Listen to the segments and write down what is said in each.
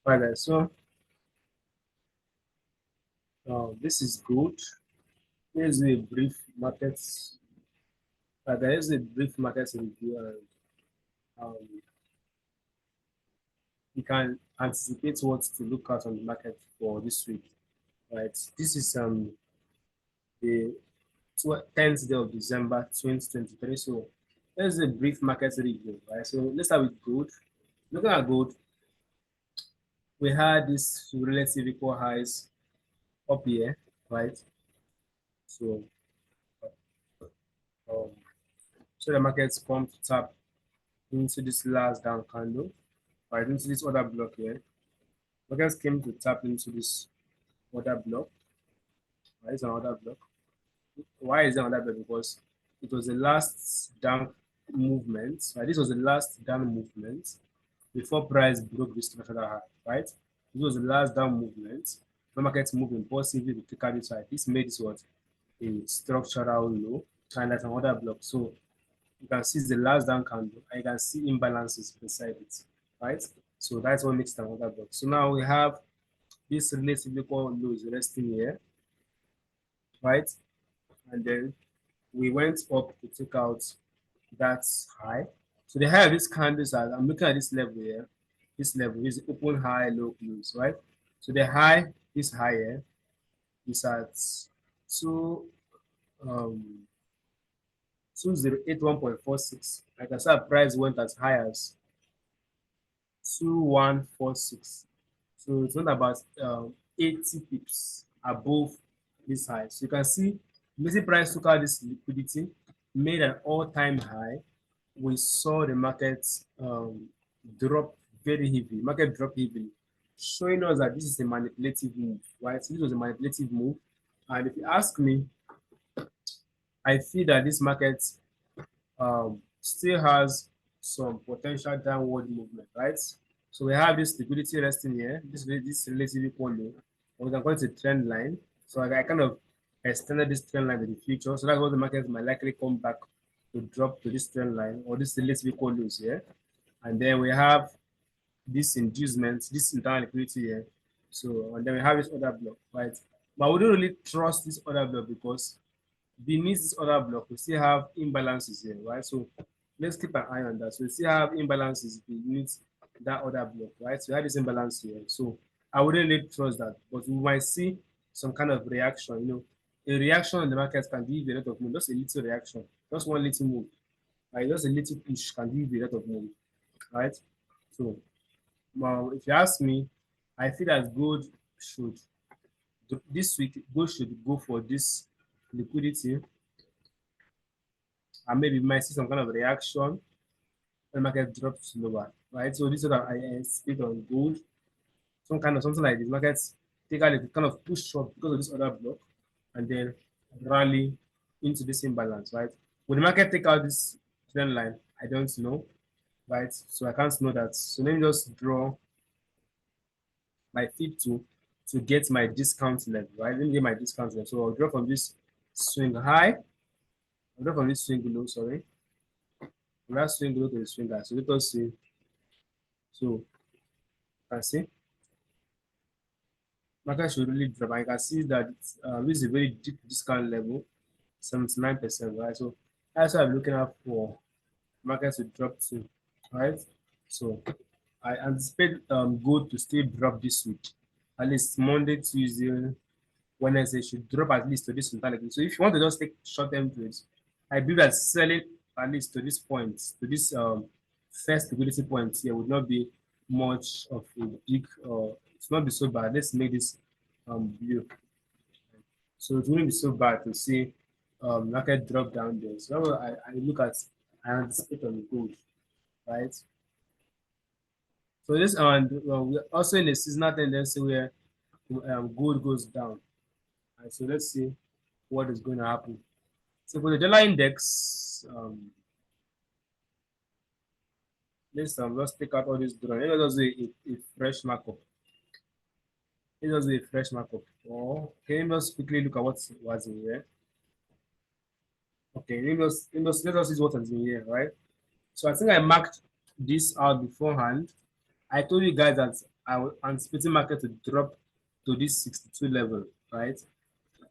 Right there. So this is good. Here's a brief market. There is a brief market review, and you can anticipate what to look at on the market for this week. Right. This is the 10th day of December 2023. So there's a brief market review. Right. So let's start with gold. Looking at gold, we had this relative equal highs up here, right? So um, so the markets come to tap into this last down candle, right, into this other block here. Markets came to tap into this other block. Right, it's another block. Why is it another block? Because it was the last down movement. Right, this was the last down movement before price broke this structural high. Right, this was the last down movement. The markets moving positively to take out this side. This made this what a structural low, and that's another block. So you can see the last down candle, and you can see imbalances beside it, right? So that's what makes it another block. So now we have this relatively equal lows resting here, right? And then we went up to take out that high. So the high of this candles, I'm looking at this level here. This level is open high, low close, right? So the high is higher, is at 2081.46. Like I said, price went as high as 2146. So it's not about 80 pips above this high. So you can see the price took out this liquidity, made an all-time high. We saw the market drop very heavily. Market dropped heavily, showing us that this is a manipulative move, right? So this was a manipulative move. And if you ask me, I feel that this market still has some potential downward movement, right? So we have this liquidity resting here, this relatively equal low. We can call it a trend line. So I kind of extended this trend line in the future. So that's what the market might likely come back to drop to this trend line or this relatively equal lows here. And then we have this inducement, this internal liquidity here. So, and then we have this other block, right? But we don't really trust this other block because beneath this other block, we still have imbalances here, right? So let's keep an eye on that. So we still have imbalances beneath that other block, right? So we have this imbalance here. So I wouldn't really trust that, but we might see some kind of reaction. You know, a reaction in the market can give you a lot of move, just a little reaction, just one little move, right? Just a little push can give you a lot of move, right? So well, if you ask me, I feel that gold should this week gold should go for this liquidity, and maybe we might see some kind of reaction when the market drops lower, right? So this is what I anticipate on gold, something like this. Markets take out a kind of push up because of this other block, and then rally into this imbalance, right? Will the market take out this trend line? I don't know, right? So I can't know that. So let me just draw my feed to get my discount level, right? Let me get my discount level. So I'll draw from this swing high. I'll draw from this swing low, sorry. From that swing low to the swing high. So let us see. So you can see market should really drop. I can see that this is a very deep discount level, 79%, right? So that's what I'm looking at for market to drop to, right? So I anticipate gold to still drop this week. At least Monday, Tuesday, Wednesday should drop at least to this mentality. So if you want to just take short-term trades, I believe that selling at least to this point, to this first liquidity point here would not be much of a big, it's not be so bad. Let's make this blue. So it wouldn't be so bad to see market drop down there. So I look at, I anticipate on gold, right? So this and we're also in a seasonal tendency where gold goes down. Right, so let's see what is going to happen. So for the dollar index, let's just take out all this drawing. Let us do a fresh markup. Let us do a fresh markup. Oh, okay, let us quickly look at what was in here. Okay, let us see what is in here, right? So I think I marked this out beforehand. I told you guys that I was anticipating market to drop to this 62 level, right?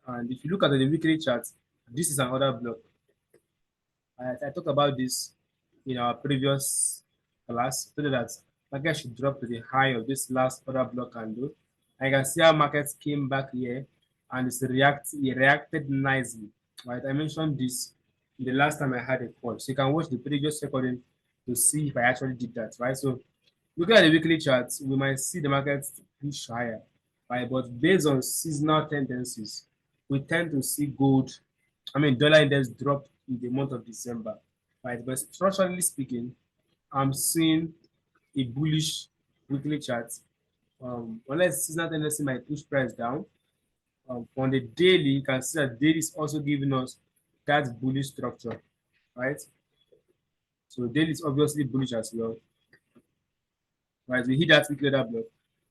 And if you look at the weekly chart, this is another block. I talked about this in our previous class, so that market should drop to the high of this last order block candle. I can see how markets came back here and it reacted nicely. Right, I mentioned this the last time I had a call, so you can watch the previous recording to see if I actually did that. Right, so looking at the weekly charts, we might see the market push higher, right? But based on seasonal tendencies, we tend to see dollar index drop in the month of December, right? But structurally speaking, I'm seeing a bullish weekly chart. Unless seasonal tendency might push price down, on the daily, you can see that daily is also giving us that bullish structure, right? So daily is obviously bullish as well, right? We hit that weekly block,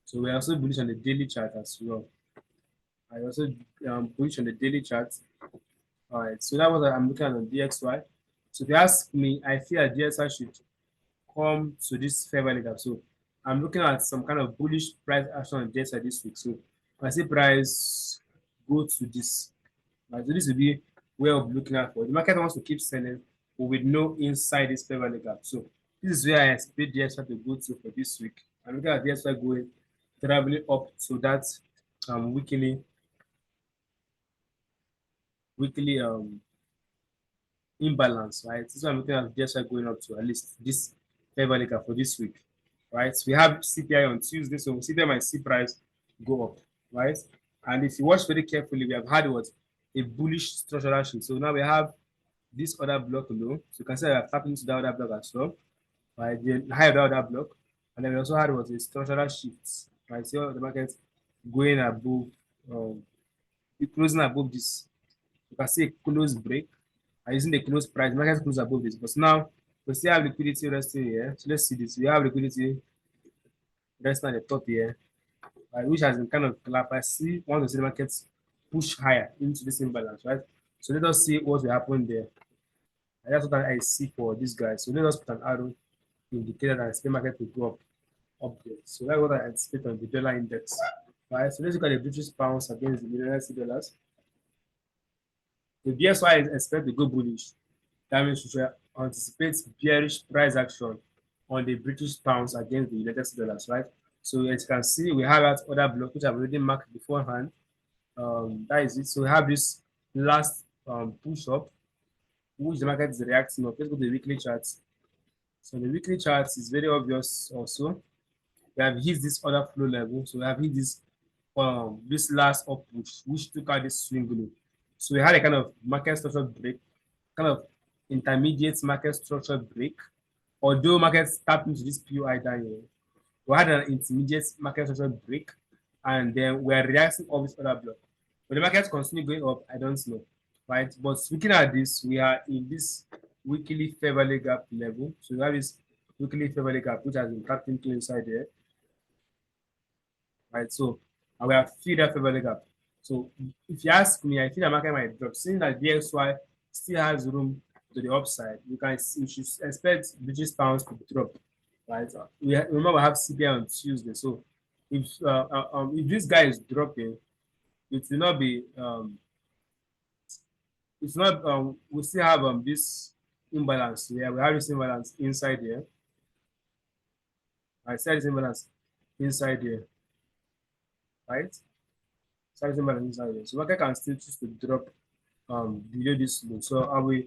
so we're also bullish on the daily chart as well. I also bullish on the daily chart. All right, so that was what I'm looking at on DXY. So if you ask me, I feel that DXY should come to this fair value gap. So I'm looking at some kind of bullish price action on DXY this week. So I see price go to this. Right, so this will be way of looking at for the market wants to keep selling, but with no inside this fair value gap. So this is where I expect DXY to go to for this week. I'm looking at DXY going traveling up to that weekly imbalance, right? This is what I'm looking at DXY going up to at least this fair value gap for this week, right? We have CPI on Tuesday, so CPI might see price go up, right? And if you watch very carefully, we have had what a bullish structural shift. So now we have this other block low. So you can see that tapping into the other block as well, right? The high of the other block, and then we also had what a structural shift, right? So the market going above, closing above this. You can see a close break using the close price, market close above this. But now we still have liquidity resting here. So let's see this. We have liquidity resting at the top here, which has been kind of collapsed. I see want to see the markets push higher into this imbalance, right? So let us see what will happen there. And that's what I see for this guy. So let us put an arrow to indicate that I expect the market to go up there. So that's what I anticipate on the dollar index. Right. So let's look at the British pounds against the USD dollars. The BSY is expected to go bullish. That means we should anticipate bearish price action on the British pounds against the United States dollars, right? So as you can see, we have that other block which I've already marked beforehand. That is it. So we have this last push up, which the market is reacting up. Let's go to the weekly charts. So the weekly charts is very obvious also. We have hit this other flow level. So we have hit this last up push, which took out this swing low. So we had a kind of market structure break, kind of intermediate market structure break. Although markets tapped into this PUI down here, we had an intermediate market structure break, and then we are reacting off this other block. But the market continue going up, I don't know, right? But looking at this, we are in this weekly fair value gap level. So we have this weekly fair value gap, which has been tapped into inside there, right? So and we have filled that fair value gap. So if you ask me, I feel the market might drop. Seeing that DXY still has room to the upside, we should expect British pounds to drop, right? Remember we have CPI on Tuesday, so if this guy is dropping, it will not be it's not we still have this imbalance here. We have this imbalance inside here. I said this imbalance inside here, right? Size imbalance inside here. So market can still choose to drop below this low. So if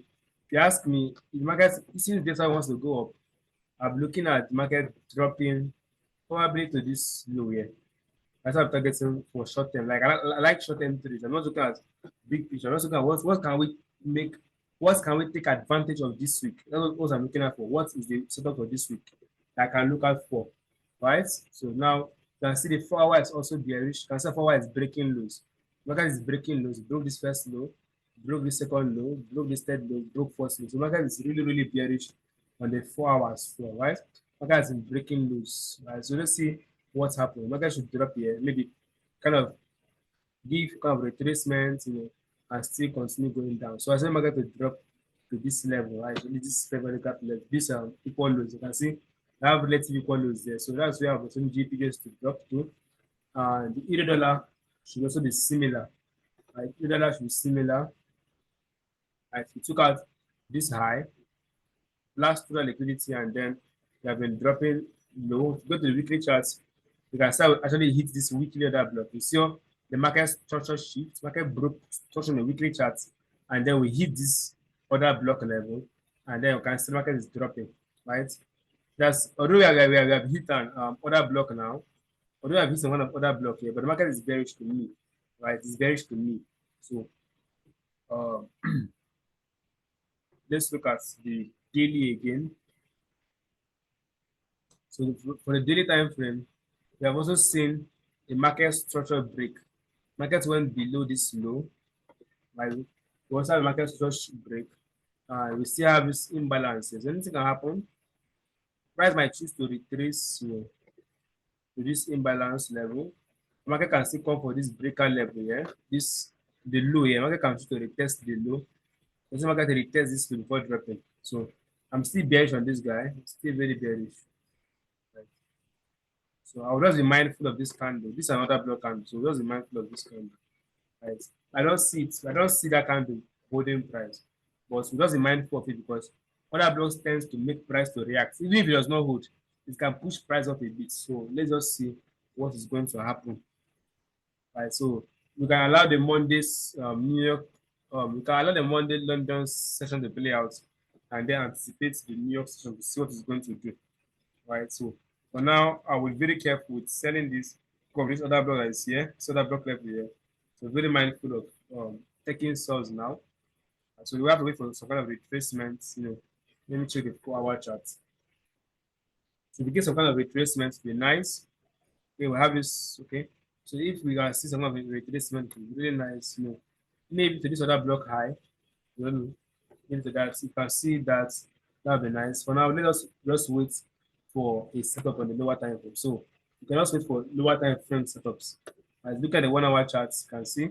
you ask me, if market since data wants to go up, I'm looking at market dropping probably to this low here. That's what I'm targeting for short term. Like I like short term trades. I'm not looking at big picture. I'm not looking at what can we make, what can we take advantage of this week. That's what I'm looking at for. What is the setup for this week that I can look out for, right? So now you can see the 4 hour is also bearish. You can see 4 hour is breaking lows. Market is breaking lows. Broke this first low, broke this second low, broke this third low, broke fourth low. So market is really bearish on the 4 hours floor, right? Market has been breaking loose, right? So let's see what's happening. Market should drop here, maybe kind of give kind of retracement, and still continue going down. So I say market to drop to this level, right? So this favorite gap level, this equal lows. You can see I have relative equal lows there. So that's where I'm saying GPUs to drop to. And the euro dollar should also be similar. Right? Euro dollar should be similar. Right? We took out this high, last total liquidity, and then we have been dropping low. If you go to the weekly charts, you can start actually hit this weekly order block. You see the market structure shift, market broke structure on the weekly charts, and then we hit this order block level, and then you can see the market is dropping, right? That's although we have hit an order block now, although we have hit one of order block here, but the market is bearish to me, right? It's bearish to me. So uh, let's look at the daily again. So for the daily time frame, we have also seen a market structure break. Market went below this low, right? We also have a market structure break. We still have this imbalances. Anything can happen. Price might choose to retrace to this imbalance level. Market can still come for this breaker level here. This the low here. Market can choose to retest the low. Also, market retest this low before dropping. So I'm still bearish on this guy. Still very bearish. Right? So I'll just be mindful of this candle. This is another block candle. So just be mindful of this candle. Right? I don't see it. I don't see that candle holding price. But we just be mindful of it because other blocks tends to make price to react. Even if it does not hold, it can push price up a bit. So let's just see what is going to happen. Right. So we can allow the Monday's New York, we can allow the Monday London session to play out and then anticipate the New York session to see what it's going to do. Right. So for now, I will be very careful with selling this because this other block that is here, this other block left here. So very mindful of taking sales now. So we have to wait for some kind of retracement. Let me check the 4-hour chart. So we get some kind of retracement to be nice. Okay, we have this. Okay, so if we can see some kind of retracement, really nice. Maybe to this other block high. Into that, you can see that that'll be nice. For now, let us just wait for a setup on the lower time frame. So you can also wait for lower time frame setups. As look at the 1-hour charts, you can see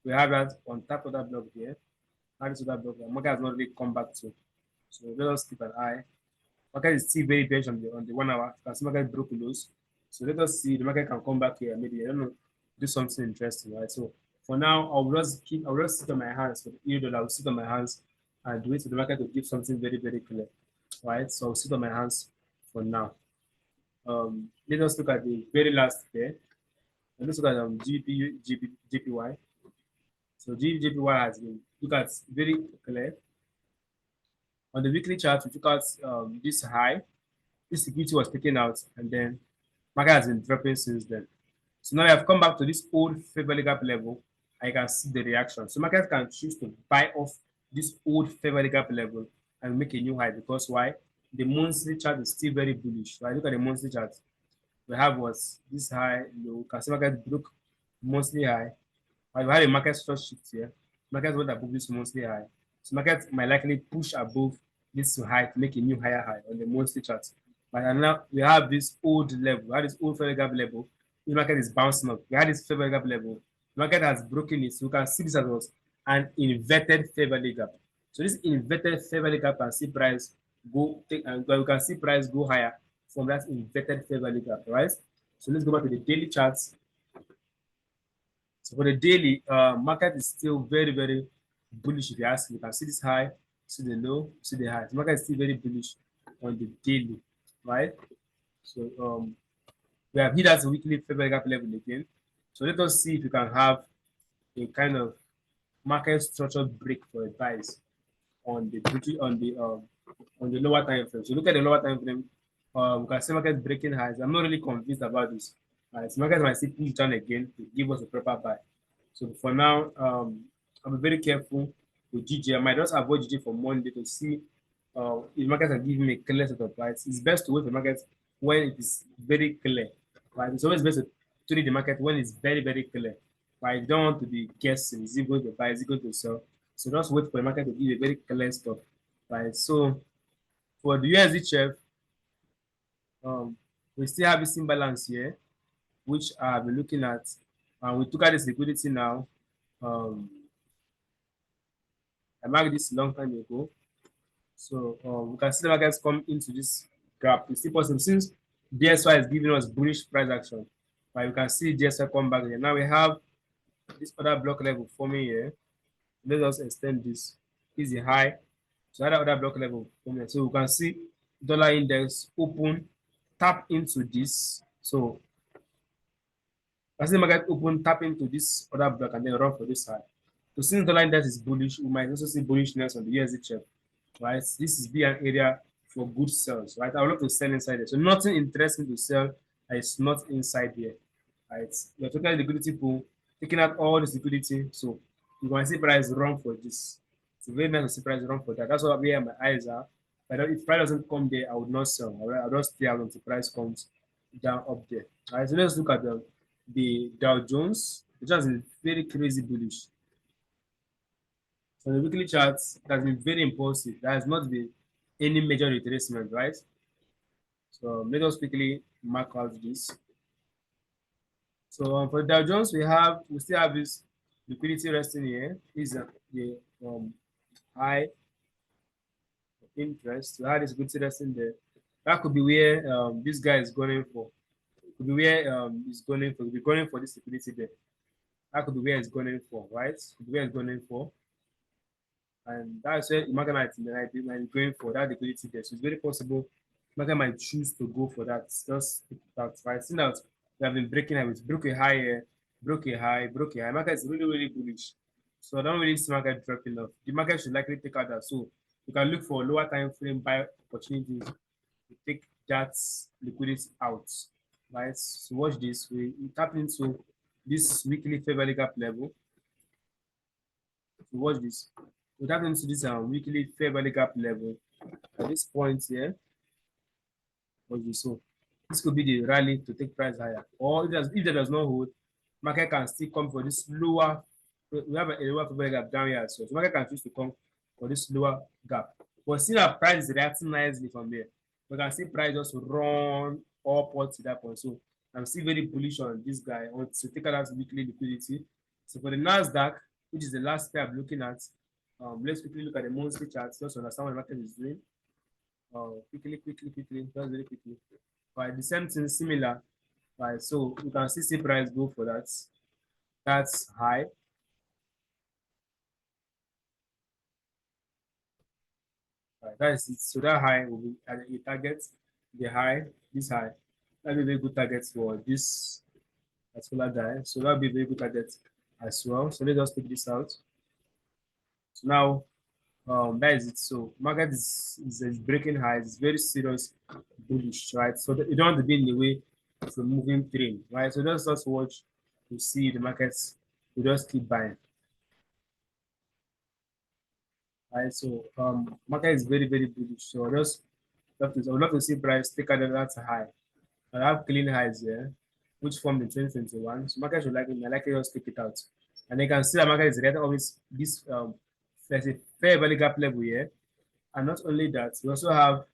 we have that on top of that block here. And this other block, the market has not really come back to. So let us keep an eye. Market is still very bearish on the 1 hour. Because market broke lows. So let us see the market can come back here. Maybe I don't know, do something interesting, right? So for now, I'll just sit on my hands for the euro dollar. I'll sit on my hands and wait for the market to give something very, very clear. Right? So I'll sit on my hands for now. Let us look at the very last pair. Let's look at GBPJPY. So GBPJPY has been look at very clear. On the weekly chart, we took out this high. This liquidity was taken out, and then market has been dropping since then. So now we have come back to this old fair value gap level. I can see the reaction. So market can choose to buy off this old fair value gap level and make a new high because why? The monthly chart is still very bullish. Right? Look at the monthly chart. We have was this high, low. Can see market broke monthly high. Right? We have a market structure shift here. Market went above this monthly high. So market might likely push above this high to make a new higher high on the monthly chart. But now we have this old level, we have this old fair value gap level. The market is bouncing up. We had this fair value gap level. The market has broken it. So you can see this as was an inverted fair value gap. So this inverted fair value gap can see price go take and you can see price go higher from that inverted fair value gap, right? So let's go back to the daily charts. So for the daily, market is still very, very bullish. If you ask, you can see this high, see the low, see the high. The market is still very bullish on the daily, right? So we have hit that weekly fair value gap level again. So let us see if you can have a kind of market structure break for a price on the lower time frame. So look at the lower time frame. We can see market breaking highs. I'm not really convinced about this. So market might see push down again to give us a proper buy. So for now, I'll be very careful with GG. I might just avoid GG for Monday to see if market can give me a clear set of price. It's best to wait for market when it is very clear. Right? It's always best to read the market when it's very, very clear. Right? You don't want to be guessing. Is it going to buy? Is it going to sell? So just wait for the market to give a very clear stuff. Right? So for the USD we still have this imbalance here, which I've been looking at. We took out this liquidity now. I marked this long time ago. So we can see the markets come into this gap. It's still possible since DSY is giving us bullish price action. But you can see DSY come back here. Now we have this other block level forming here. Let us extend this. This is the high. So that other block level forming here. So you can see dollar index open, tap into this. So as the market open, tap into this other block and then run for this high. So since dollar index is bullish, we might also see bullishness on the USD chart. Right? This is be an area for good sales, right? I would love to sell inside there. So nothing interesting to sell is not inside here. Right? You're talking about liquidity pool, taking out all this liquidity. So you can see price run for this. It's very nice to see price run for that. That's what where my eyes are. But if price doesn't come there, I would not sell. All right? I'll just stay out until price comes down up there. All right, so let's look at the Dow Jones, which has been very crazy bullish. So the weekly chart has been very impulsive. There has not been any major retracement, right? So let us quickly mark out this. So for Dow Jones, we still have this liquidity resting here. This is the high interest. We have this liquidity resting there. That could be where this guy is going for. It could be where he's going for. We're going for this liquidity there. That could be where it's going for, right? Could be where it's going for. And that's where the market might be going for that liquidity there. So it's very possible market might choose to go for that. Just that, right? Seeing that we have been breaking high, broke a high here, broke a high, broke a high. Market is really, really bullish. So I don't really see market dropping off. The market should likely take out that. So you can look for lower time frame buy opportunities to take that liquidity out. Right? So watch this. We tap into this weekly fair value gap level. So watch this. We tap into this weekly fair value gap level at this point here. Watch this. So this could be the rally to take price higher. Or if there does not hold, market can still come for this lower. We have a lower fair value gap down here as well. So market can choose to come for this lower gap. But still our price is reacting nicely from there. We can see price just run upwards to that point. So I'm still very bullish on this guy. I want to take out that weekly liquidity. So for the Nasdaq, which is the last pair I'm looking at, let's quickly look at the monthly charts just to understand what the market is doing. Quickly, just very quickly. Right, the same thing, similar. Right, so you can see price go for that. That's high. Right, that is it. So that high will be at the target, the high, this high. That'll be a very good target for this particular guy. So that'll be a very good target as well. So let's just take this out. So now that is it. So market is breaking highs. It's very serious bullish, right? So you don't want to be in the way of a moving train, right? So just watch to see the markets. We just keep buying. Right, so market is very, very bullish. So I would love to see price take out that high. I have clean highs here, which formed in 2021. So market should likely just take it out. And you can see the market is ready of this there's a fair value gap level here. And not only that, we also have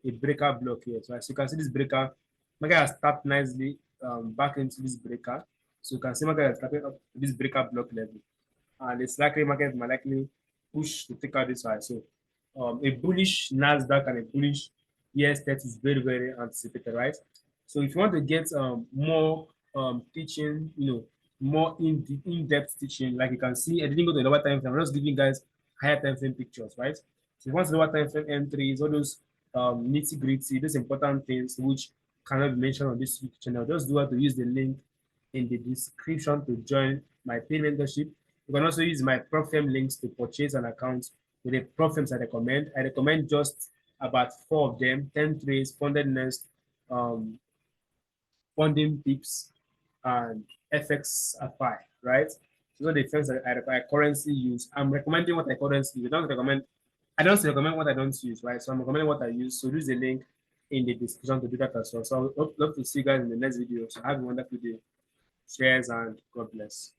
a breaker block here. So as you can see this breaker, market has tapped nicely back into this breaker. So you can see market is tapping up this breaker block level. And it's likely market might likely push to take out this high. So a bullish Nasdaq and a bullish ES30 is very, very anticipated, right? So if you want to get more teaching, more in-depth teaching, like you can see, I didn't go to the lower time frame. I'm just giving you guys higher time frame pictures, right? So if you want the lower time frame entries, all those nitty-gritty, those important things which cannot be mentioned on this YouTube channel, just do have to use the link in the description to join my paid mentorship. You can also use my prop firm links to purchase an account with the prop firms I recommend. I recommend just about 4 of them: TenTrade, Funded Nest, Funding Pips, and FXFI, right? So the firms that I currently use. I'm recommending what I currently use. I don't recommend what I don't use, right? So I'm recommending what I use. So use the link in the description to do that as well. So I would love to see you guys in the next video. So have a wonderful day. Cheers and God bless.